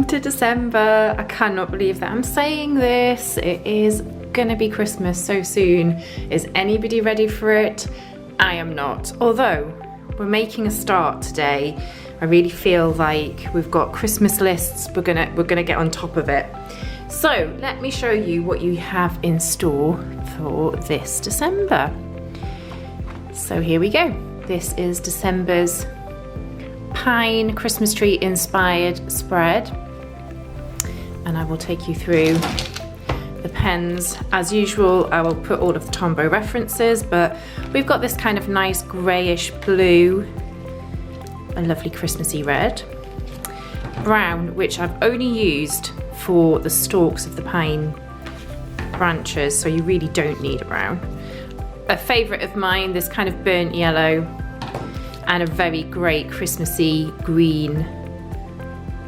Welcome to December. I cannot believe that I'm saying this. It is gonna be Christmas so soon. Is anybody ready for it? I am not. Although we're making a start today. I really feel like we've got Christmas lists. We're gonna get on top of it. So let me show you what you have in store for this December. So here we go. This is December's pine Christmas tree inspired spread, and I will take you through the pens. As usual, I will put all of the Tombow references, but we've got this kind of nice greyish blue, a lovely Christmassy red, brown, which I've only used for the stalks of the pine branches, so you really don't need a brown. A favourite of mine, this kind of burnt yellow, and a very great Christmassy green.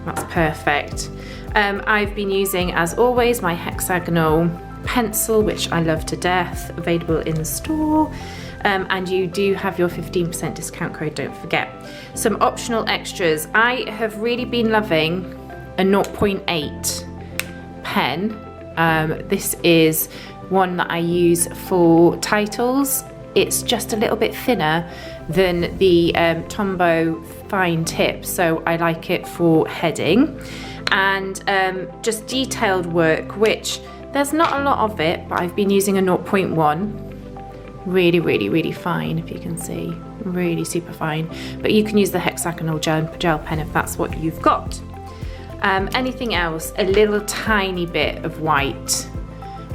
That's perfect. I've been using, as always, my hexagonal pencil, which I love to death, available in the store. And you do have your 15% discount code, don't forget. Some optional extras. I have really been loving a 0.8 pen. This is one that I use for titles. It's just a little bit thinner than the Tombow fine tip, so I like it for heading and just detailed work, which there's not a lot of it, but I've been using a 0.1. Really fine, if you can see, really super fine. But you can use the hexagonal gel pen if that's what you've got. Anything else? A little tiny bit of white,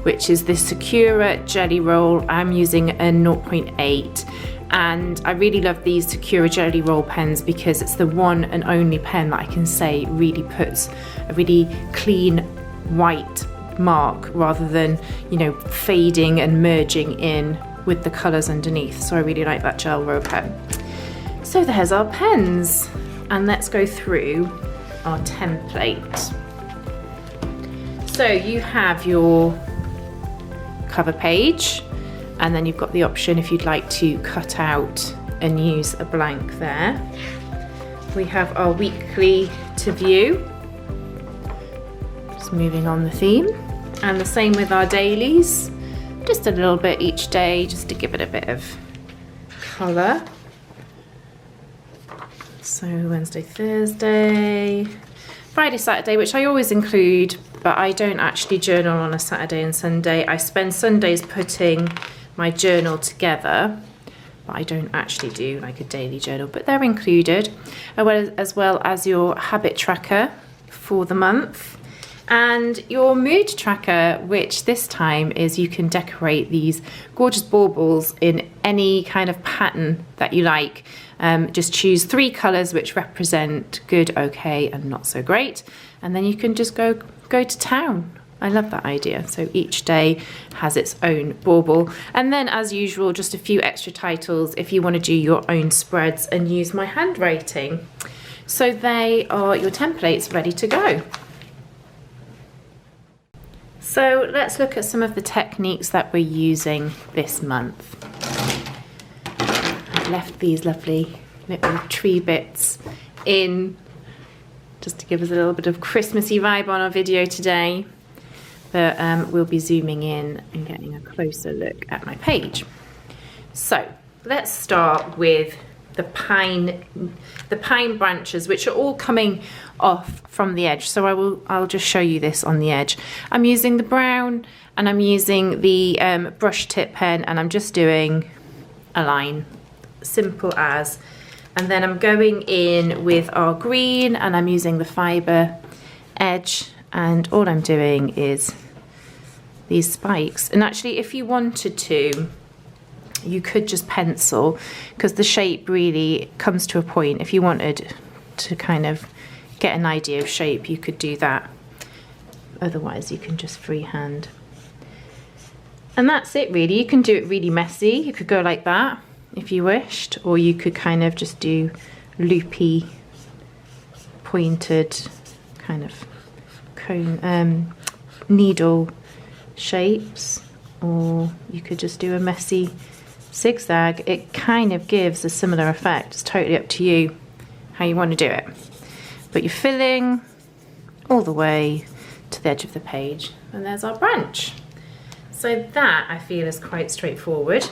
which is this Sakura Jelly Roll. I'm using a 0.8, and I really love these Sakura Jelly Roll pens because it's the one and only pen that I can say really puts a really clean white mark rather than, you know, fading and merging in with the colours underneath. So I really like that gel roll pen. So there's our pens, and let's go through our template. So you have your cover page, and then you've got the option if you'd like to cut out and use a blank there. We have our weekly to view, just moving on the theme, and the same with our dailies, just a little bit each day just to give it a bit of colour. So Wednesday, Thursday, Friday, Saturday, which I always include, but I don't actually journal on a Saturday and Sunday. I spend Sundays putting my journal together, but I don't actually do like a daily journal, but they're included, as well as your habit tracker for the month and your mood tracker, which this time is you can decorate these gorgeous baubles in any kind of pattern that you like. Just choose 3 colours which represent good, okay, and not so great, and then you can just go to town. I love that idea. So each day has its own bauble, and then as usual, just a few extra titles if you want to do your own spreads and use my handwriting. So they are your templates ready to go. So let's look at some of the techniques that we're using this month. I've left these lovely little tree bits in just to give us a little bit of Christmassy vibe on our video today, but we'll be zooming in and getting a closer look at my page. So let's start with the pine branches, which are all coming off from the edge. So I'll just show you this on the edge. I'm using the brown and I'm using the brush tip pen, and I'm just doing a line, simple as. And then I'm going in with our green and I'm using the fibre edge, and all I'm doing is these spikes. And actually, if you wanted to, you could just pencil, because the shape really comes to a point. If you wanted to kind of get an idea of shape, you could do that. Otherwise, you can just freehand. And that's it really. You can do it really messy. You could go like that if you wished, or you could kind of just do loopy, pointed kind of cone, needle shapes, or you could just do a messy zigzag. It kind of gives a similar effect. It's totally up to you how you want to do it. But you're filling all the way to the edge of the page, and there's our branch. So that I feel is quite straightforward.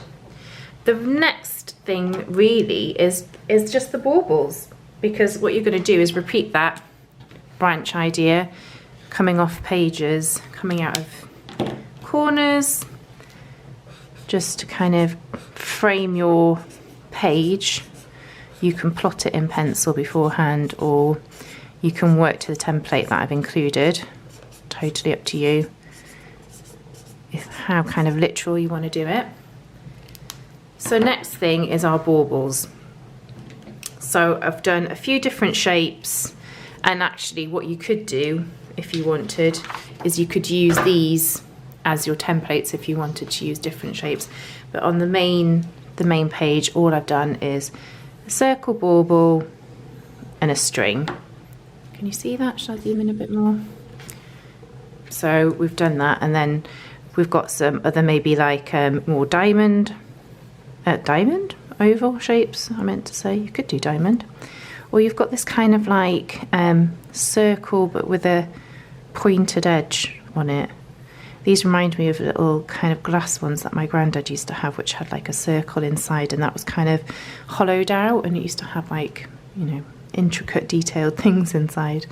The next thing really is just the baubles, because what you're going to do is repeat that branch idea, coming off pages, coming out of corners, just to kind of frame your page. You can plot it in pencil beforehand, or you can work to the template that I've included. Totally up to you, how kind of literal you want to do it. So next thing is our baubles. So I've done a few different shapes, and actually what you could do if you wanted is you could use these as your templates if you wanted to use different shapes. But on the main page, all I've done is a circle bauble and a string. Can you see that? Shall I zoom in a bit more? So we've done that, and then we've got some other maybe like more diamond oval shapes, I meant to say. You could do diamond. Or you've got this kind of like circle but with a pointed edge on it. These remind me of little kind of glass ones that my granddad used to have, which had like a circle inside, and that was kind of hollowed out, and it used to have like, you know, intricate detailed things inside.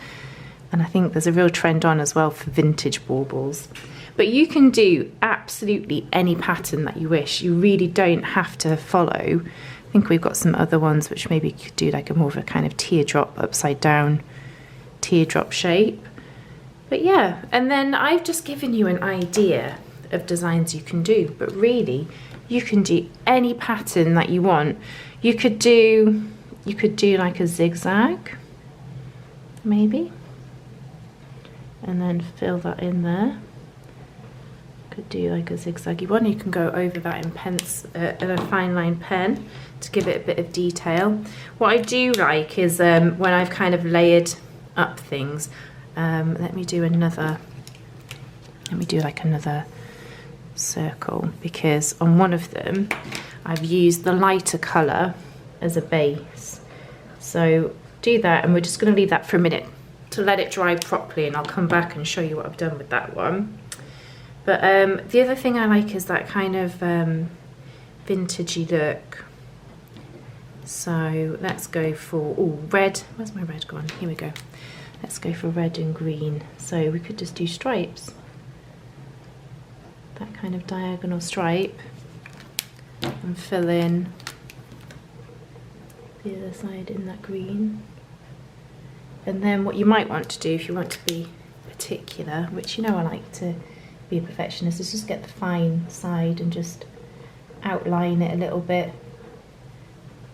And I think there's a real trend on as well for vintage baubles. But you can do absolutely any pattern that you wish. You really don't have to follow. I think we've got some other ones which maybe could do like a more of a kind of teardrop, upside down teardrop shape. But yeah, and then I've just given you an idea of designs you can do, but really you can do any pattern that you want. You could do like a zigzag, maybe, and then fill that in there. Could do like a zigzaggy one. You can go over that in a fine line pen to give it a bit of detail. What I do like is when I've kind of layered up things, let me do like another circle, because on one of them I've used the lighter colour as a base. So do that, and we're just going to leave that for a minute to let it dry properly, and I'll come back and show you what I've done with that one. But the other thing I like is that kind of vintagey look. So let's go for red. Where's my red gone? Here we go. Let's go for red and green. So we could just do stripes. That kind of diagonal stripe, and fill in the other side in that green. And then what you might want to do, if you want to be particular, which you know I like to be a perfectionist, is just get the fine side and just outline it a little bit,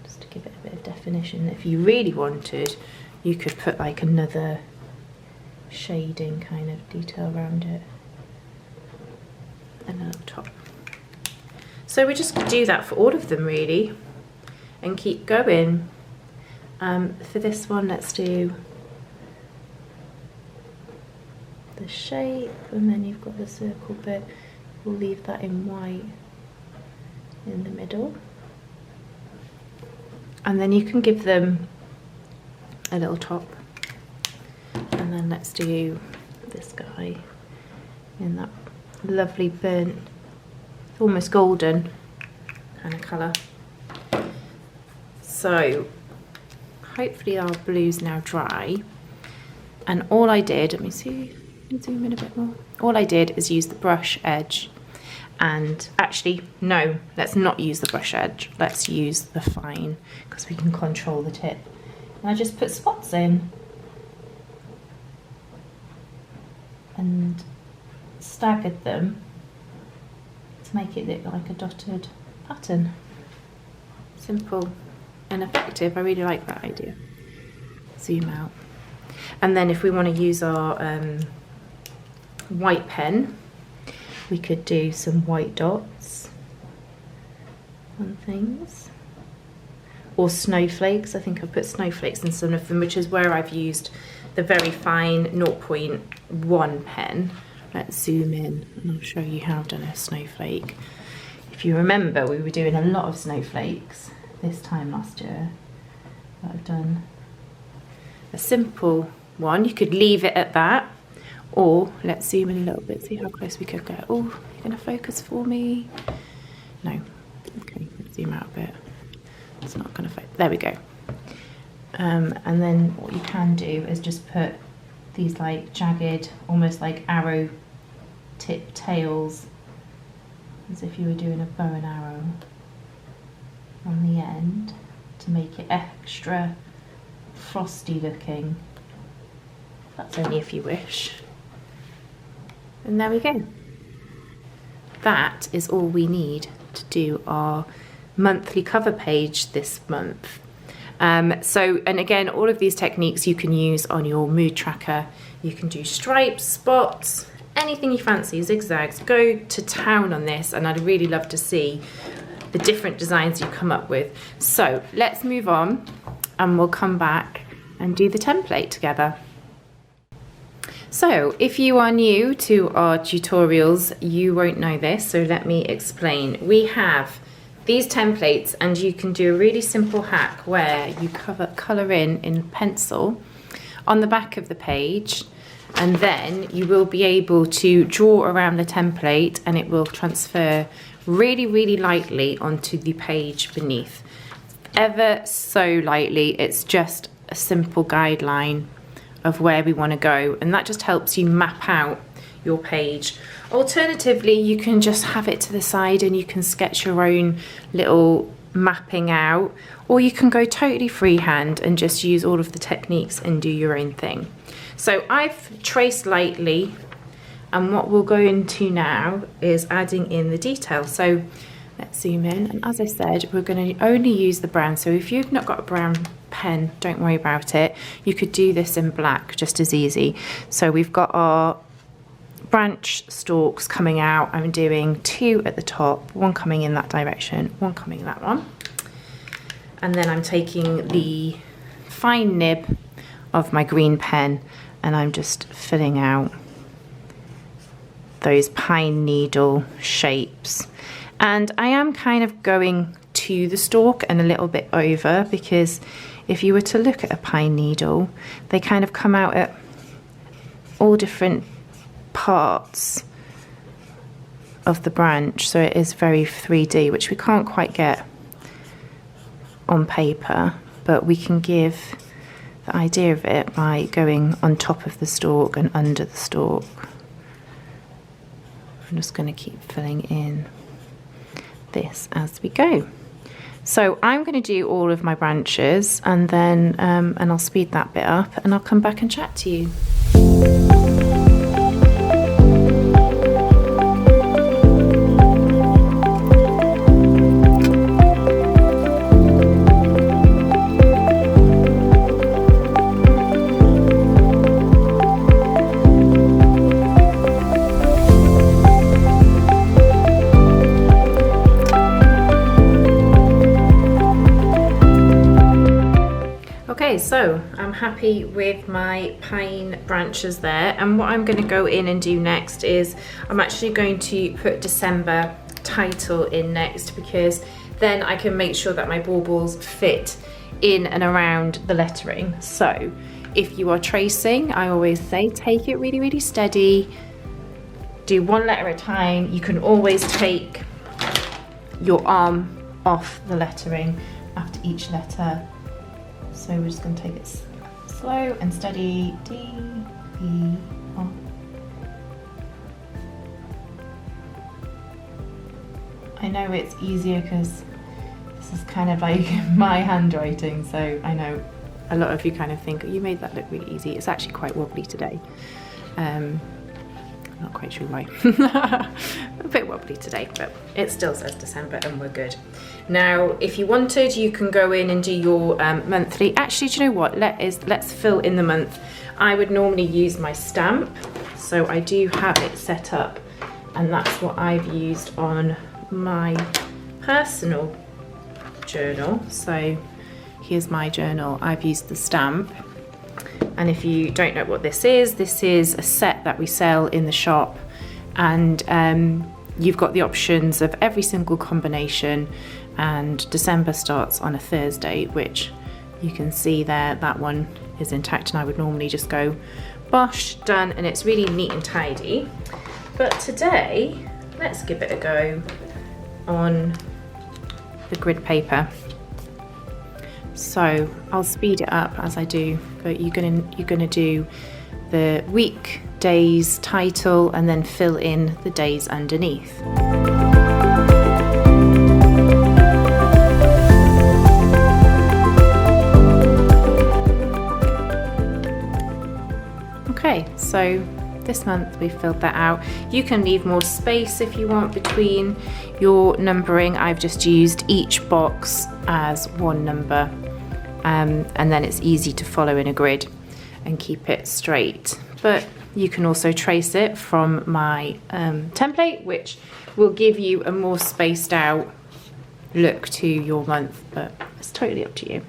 just to give it a bit of definition. If you really wanted, you could put like another shading kind of detail around it, and a little top. So we just do that for all of them really, and keep going. For this one, let's do the shape, and then you've got the circle bit. We'll leave that in white in the middle, and then you can give them a little top. And then let's do this guy in that lovely burnt, almost golden kind of colour. So hopefully our blue's now dry, and all I did, let me see, zoom in a bit more. All I did is use the brush edge, and actually no, let's not use the brush edge, let's use the fine, because we can control the tip. And I just put spots in and staggered them to make it look like a dotted pattern. Simple and effective. I really like that idea. Zoom out. And then if we want to use our white pen, we could do some white dots on things, or snowflakes. I think I've put snowflakes in some of them, which is where I've used the very fine 0.1 pen. Let's zoom in and I'll show you how I've done a snowflake. If you remember, we were doing a lot of snowflakes this time last year. I've done a simple one. You could leave it at that, or let's zoom in a little bit, see how close we could get. Oh, you're gonna focus for me? No, okay, let's zoom out a bit. It's not gonna focus, there we go. And then what you can do is just put these like jagged, almost like arrow tip tails, as if you were doing a bow and arrow on the end to make it extra frosty looking. That's only if you wish. And there we go. That is all we need to do our monthly cover page this month. And again, all of these techniques you can use on your mood tracker. You can do stripes, spots, anything you fancy, zigzags. Go to town on this, and I'd really love to see the different designs you come up with. So let's move on, and we'll come back and do the template together. So if you are new to our tutorials, you won't know this, so let me explain. We have these templates, and you can do a really simple hack where you colour in pencil on the back of the page, and then you will be able to draw around the template, and it will transfer really, really lightly onto the page beneath. Ever so lightly. It's just a simple guideline of where we want to go, and that just helps you map out your page. Alternatively, you can just have it to the side and you can sketch your own little mapping out, or you can go totally freehand and just use all of the techniques and do your own thing. So I've traced lightly, and what we'll go into now is adding in the detail. So let's zoom in, and as I said, we're going to only use the brown. So if you've not got a brown pen, don't worry about it. You could do this in black just as easy. So we've got our branch stalks coming out. I'm doing 2 at the top, 1 coming in that direction, 1 coming that one. And then I'm taking the fine nib of my green pen, and I'm just filling out those pine needle shapes. And I am kind of going to the stalk and a little bit over, because if you were to look at a pine needle, they kind of come out at all different parts of the branch, so it is very 3D, which we can't quite get on paper, but we can give the idea of it by going on top of the stalk and under the stalk. I'm just going to keep filling in this as we go. So I'm going to do all of my branches, and then and I'll speed that bit up, and I'll come back and chat to you. So I'm happy with my pine branches there, and what I'm going to go in and do next is I'm actually going to put December title in next, because then I can make sure that my baubles fit in and around the lettering. So if you are tracing, I always say take it really, really steady, do 1 letter at a time. You can always take your arm off the lettering after each letter. So we're just going to take it slow and steady. D, E, R. I know it's easier because this is kind of like my handwriting, so I know a lot of you kind of think, oh, you made that look really easy. It's actually quite wobbly today. Not quite sure why. A bit wobbly today, but it still says December and we're good. Now, if you wanted, you can go in and do your monthly. Actually, do you know what? Let's fill in the month. I would normally use my stamp, so I do have it set up, and that's what I've used on my personal journal. So here's my journal. I've used the stamp. And if you don't know what this is a set that we sell in the shop, and you've got the options of every single combination, and December starts on a Thursday, which you can see there, that one is intact, and I would normally just go bosh, done, and it's really neat and tidy. But today, let's give it a go on the grid paper. So I'll speed it up as I do, but you're gonna do the week, days, title, and then fill in the days underneath. Okay, so this month we filled that out. You can leave more space if you want between your numbering. I've just used each box as one number, and then it's easy to follow in a grid and keep it straight. But you can also trace it from my template, which will give you a more spaced out look to your month, but it's totally up to you.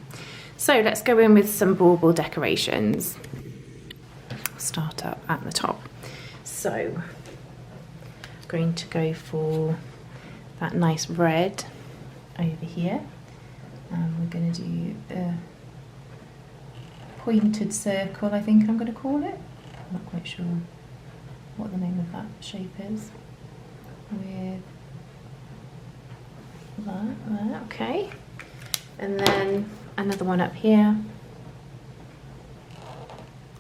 So let's go in with some bauble decorations. Start up at the top. So I'm going to go for that nice red over here, and we're going to do a pointed circle, I think I'm going to call it. I'm not quite sure what the name of that shape is. With that, okay. And then another one up here.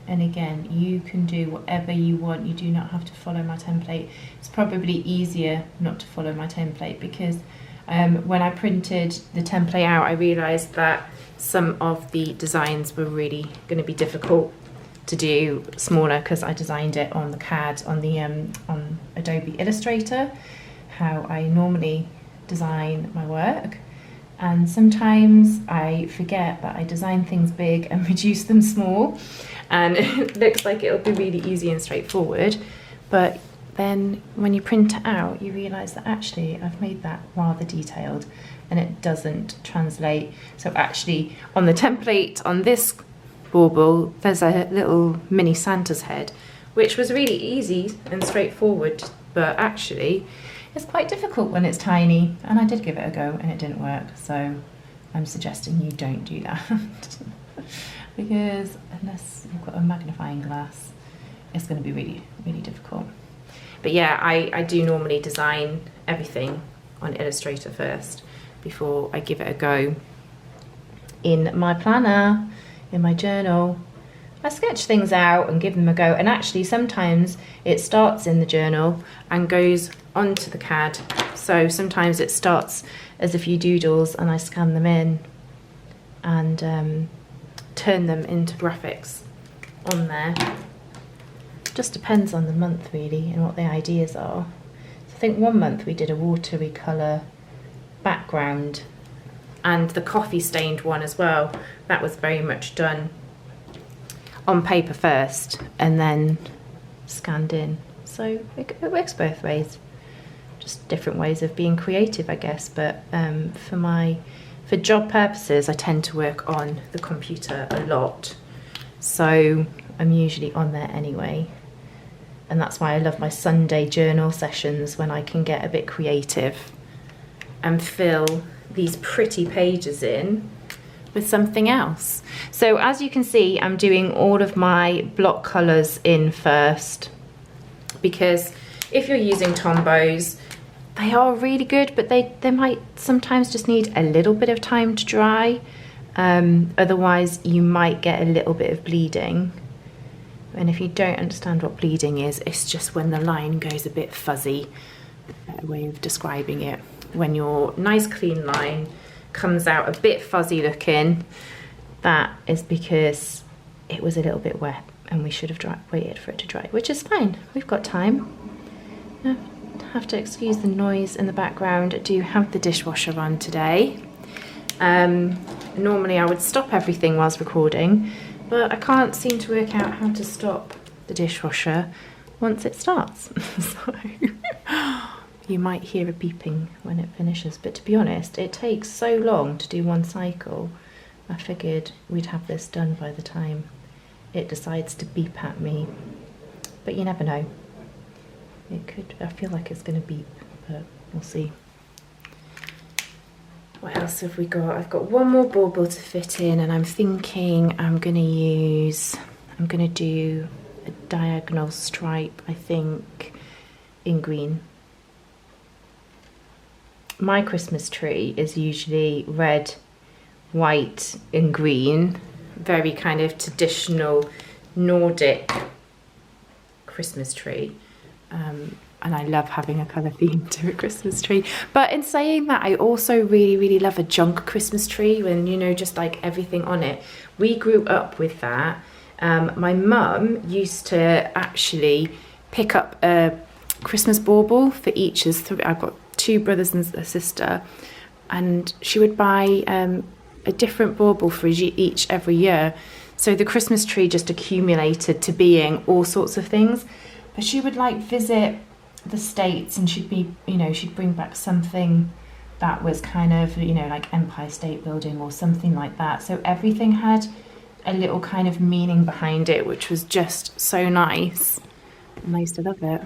And again, you can do whatever you want. You do not have to follow my template. It's probably easier not to follow my template because when I printed the template out, I realised that some of the designs were really going to be difficult to do smaller because I designed it on the CAD, on Adobe Illustrator, how I normally design my work. And sometimes I forget that I design things big and reduce them small, and it looks like it'll be really easy and straightforward, but then when you print it out you realise that actually I've made that rather detailed and it doesn't translate. So actually on the template on this bauble there's a little mini Santa's head, which was really easy and straightforward, but actually it's quite difficult when it's tiny, and I did give it a go and it didn't work, so I'm suggesting you don't do that. Because unless you've got a magnifying glass, it's going to be really, really difficult. But yeah, I do normally design everything on Illustrator first before I give it a go in my planner, in my journal. I sketch things out and give them a go, and actually sometimes it starts in the journal and goes onto the CAD. So sometimes it starts as a few doodles and I scan them in and turn them into graphics on there. Just depends on the month really and what the ideas are. So I think one month we did a watery colour background, and the coffee stained one as well. That was very much done on paper first and then scanned in. So it works both ways. Just different ways of being creative, I guess. But for job purposes, I tend to work on the computer a lot. So I'm usually on there anyway. And that's why I love my Sunday journal sessions, when I can get a bit creative and fill these pretty pages in with something else. So as you can see, I'm doing all of my block colours in first, because if you're using Tombows, they are really good, but they might sometimes just need a little bit of time to dry. Otherwise you might get a little bit of bleeding. And if you don't understand what bleeding is, it's just when the line goes a bit fuzzy. A better way of describing it. When your nice clean line comes out a bit fuzzy looking, that is because it was a little bit wet and we should have waited for it to dry, which is fine. We've got time. No, have to excuse the noise in the background. I do have the dishwasher on today. Normally I would stop everything whilst recording, but I can't seem to work out how to stop the dishwasher once it starts. So you might hear a beeping when it finishes, but to be honest, it takes so long to do one cycle. I figured we'd have this done by the time it decides to beep at me, but you never know. It could, I feel like it's going to beep, but we'll see. What else have we got? I've got one more bauble to fit in, and I'm thinking I'm gonna do a diagonal stripe, I think, in green. My Christmas tree is usually red, white and green, very kind of traditional Nordic Christmas tree. And I love having a colour theme to a Christmas tree. But in saying that, I also really, really love a junk Christmas tree, when, you know, just like everything on it. We grew up with that. My mum used to actually pick up a Christmas bauble for each. I've got 2 brothers and a sister, and she would buy a different bauble for each every year. So the Christmas tree just accumulated to being all sorts of things. But she would like visit the States, and she'd bring back something that was kind of, you know, like Empire State Building or something like that. So everything had a little kind of meaning behind it, which was just so nice. And I used to love it.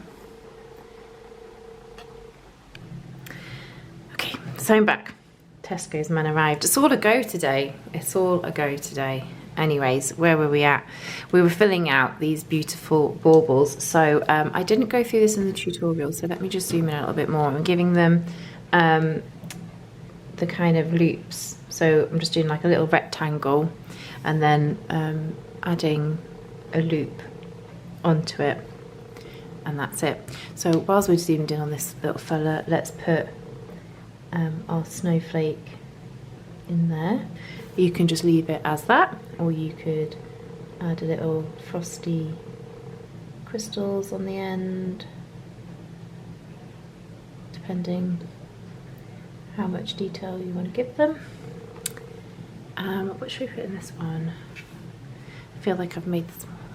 Okay, so I'm back. Tesco's man arrived. It's all a go today. It's all a go today. Anyways, where were we at? We were filling out these beautiful baubles. So I didn't go through this in the tutorial, so let me just zoom in a little bit more. I'm giving them the kind of loops. So I'm just doing like a little rectangle, and then adding a loop onto it, and that's it. So whilst we're zoomed in on this little fella, let's put our snowflake in there. You can just leave it as that, or you could add a little frosty crystals on the end, depending how much detail you want to give them. What should we put in this one? I feel like I've made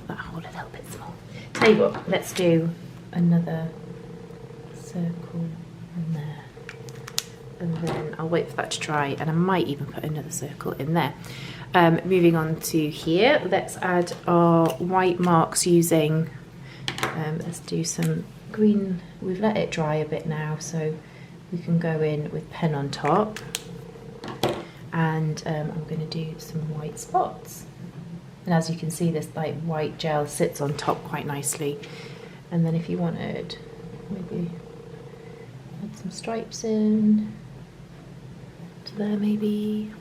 that hole a little bit small. Tell you what, let's do another circle in there. And then I'll wait for that to dry, and I might even put another circle in there. Moving on to here, let's add our white marks using, let's do some green. We've let it dry a bit now, so we can go in with pen on top. And I'm going to do some white spots. And as you can see, this like white gel sits on top quite nicely. And then if you wanted, maybe add some stripes in to there maybe.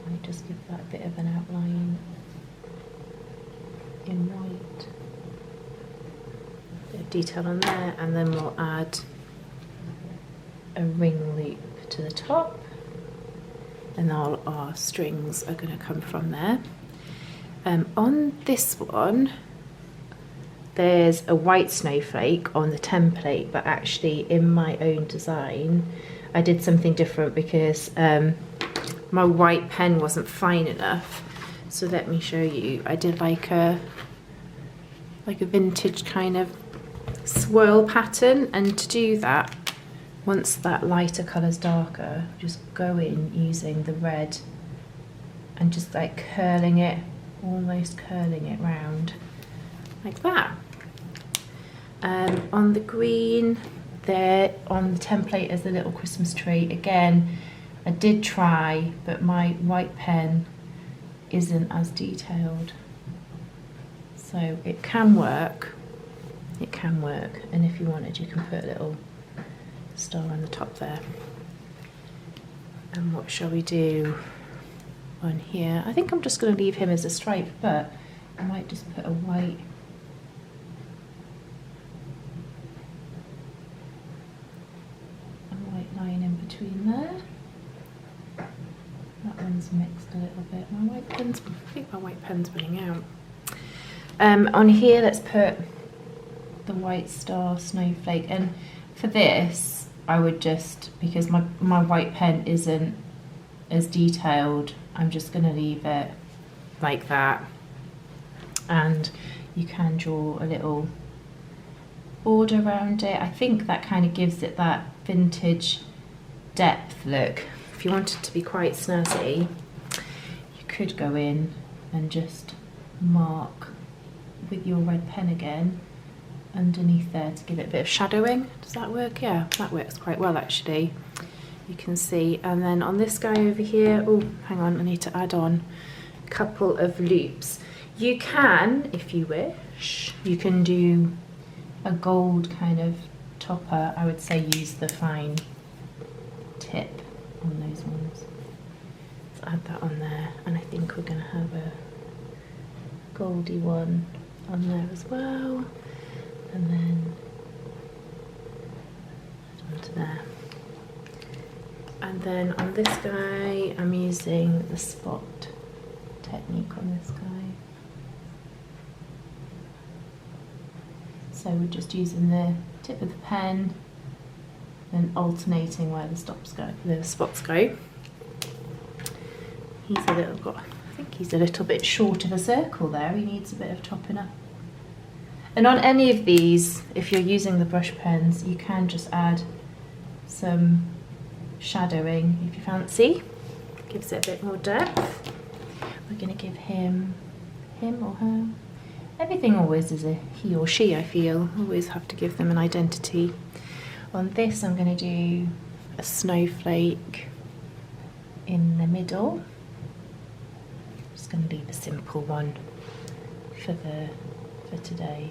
I just give that a bit of an outline in white. Bit of detail on there, and then we'll add a ring loop to the top. And all our strings are going to come from there. On this one, there's a white snowflake on the template, but actually in my own design, I did something different because my white pen wasn't fine enough. So let me show you. I did like a vintage kind of swirl pattern, and to do that, once that lighter colour's darker, just go in using the red and just like curling it, almost curling it round like that. On the green, there on the template is a little Christmas tree. Again, I did try, but my white pen isn't as detailed. So it can work. It can work. And if you wanted, you can put a little star on the top there. And what shall we do on here? I think I'm just going to leave him as a stripe, but I might just put a white line in between there. That one's mixed a little bit. I think my white pen's running out. On here, let's put the white star snowflake, and for this I would just, because my white pen isn't as detailed, I'm just going to leave it like that. And you can draw a little border around it. I think that kind of gives it that vintage depth look. If you want it to be quite snazzy, you could go in and just mark with your red pen again underneath there to give it a bit of shadowing. Does that work? Yeah, that works quite well actually. you can see. And then on this guy over here, oh, hang on, I need to add on a couple of loops. You can, if you wish, you can do a gold kind of topper. I would say use the fine tip on those ones. Let's add that on there, and I think we're going to have a goldy one on there as well, and then add onto there. And then on this guy, I'm using the spot technique on this guy. So we're just using the tip of the pen and alternating where the spots go. I think he's a little bit short of a circle there. He needs a bit of topping up. And on any of these, if you're using the brush pens, you can just add some shadowing if you fancy. Gives it a bit more depth. We're going to give him or her. Everything always is a he or she, I feel. Always have to give them an identity. On this, I'm going to do a snowflake in the middle. Just going to leave a simple one for today.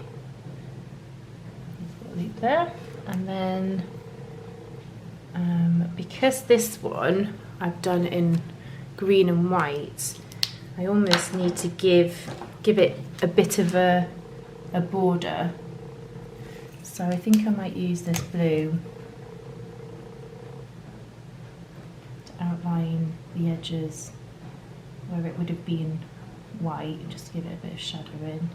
Got a loop there, and then because this one I've done in green and white, I almost need to give it a bit of a border. So I think I might use this blue to outline the edges where it would have been white, and just give it a bit of shadow in.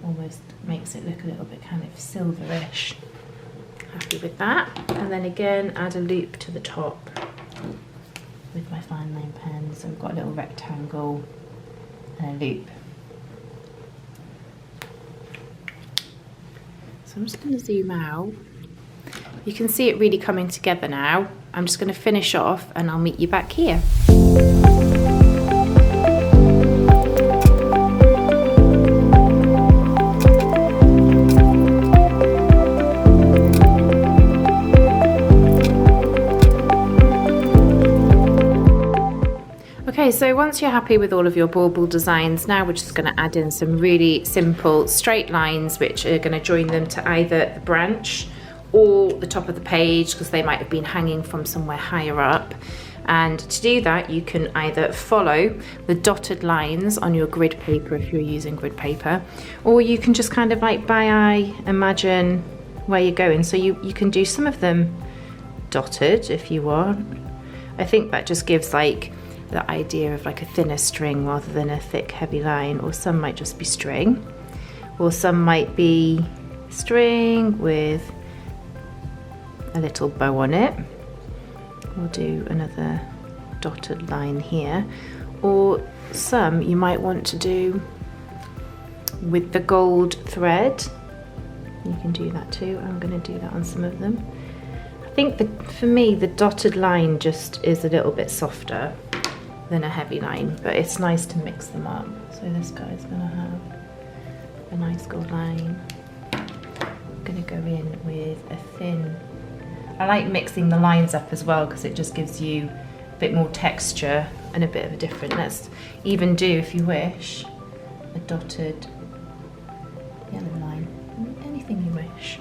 Almost makes it look a little bit kind of silverish. Happy with that. And then again, add a loop to the top with my fine line pen. So we've got a little rectangle and a loop. So I'm just going to zoom out. You can see it really coming together now. I'm just going to finish off and I'll meet you back here. Okay, so once you're happy with all of your bauble designs, now we're just going to add in some really simple straight lines which are going to join them to either the branch or the top of the page, because they might have been hanging from somewhere higher up. And to do that, you can either follow the dotted lines on your grid paper if you're using grid paper, or you can just kind of like by eye imagine where you're going. So you can do some of them dotted if you want. I think that just gives like the idea of like a thinner string rather than a thick heavy line, or some might just be string, or some might be string with a little bow on it. We'll do another dotted line here, or some you might want to do with the gold thread. You can do that too. I'm going to do that on some of them. I think for me the dotted line just is a little bit softer than a heavy line, but it's nice to mix them up. So this guy's going to have a nice gold line. I'm going to go in with a thin. I like mixing the lines up as well because it just gives you a bit more texture and a bit of a different. Let's even do, if you wish, a dotted yellow line. Anything you wish.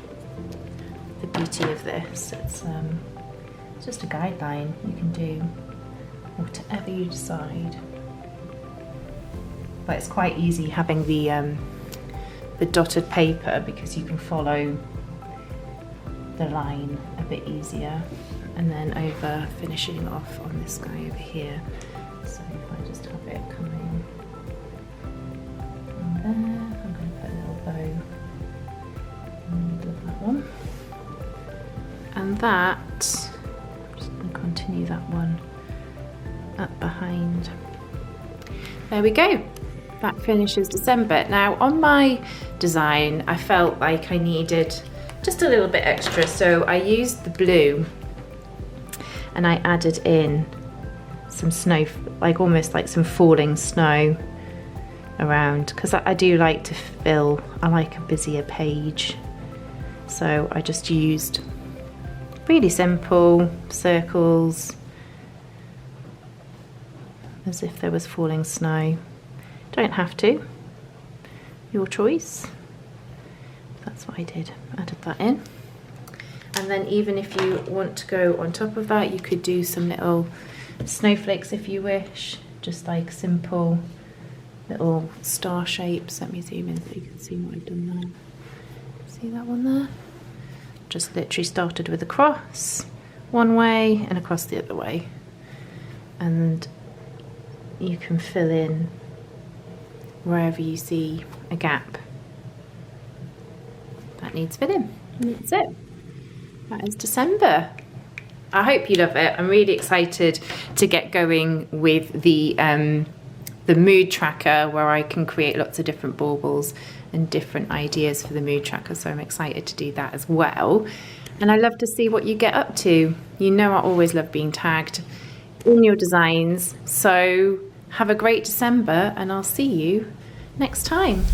The beauty of this, it's just a guideline. You can do whatever you decide, but it's quite easy having the dotted paper because you can follow the line a bit easier, and then over finishing off on this guy over here. So if I just have it coming on there, I'm going to put a little bow in the middle of that one, and that I'm just going to continue that one up behind. There we go. That finishes December. Now on my design I felt like I needed just a little bit extra, so I used the blue and I added in some snow, like almost like some falling snow around, because I do like to fill, I like a busier page, so I just used Really simple circles, as if there was falling snow. Don't have to, your choice. That's what I did, added that in. And then even if you want to go on top of that, you could do some little snowflakes if you wish, just like simple little star shapes. Let me zoom in so you can see what I've done there. See that one there? Just literally started with a cross one way and across the other way. And you can fill in wherever you see a gap that needs filling. And that's it. That is December. I hope you love it. I'm really excited to get going with the mood tracker, where I can create lots of different baubles and different ideas for the mood tracker. So I'm excited to do that as well. And I love to see what you get up to. You know I always love being tagged in your designs. So have a great December and I'll see you next time.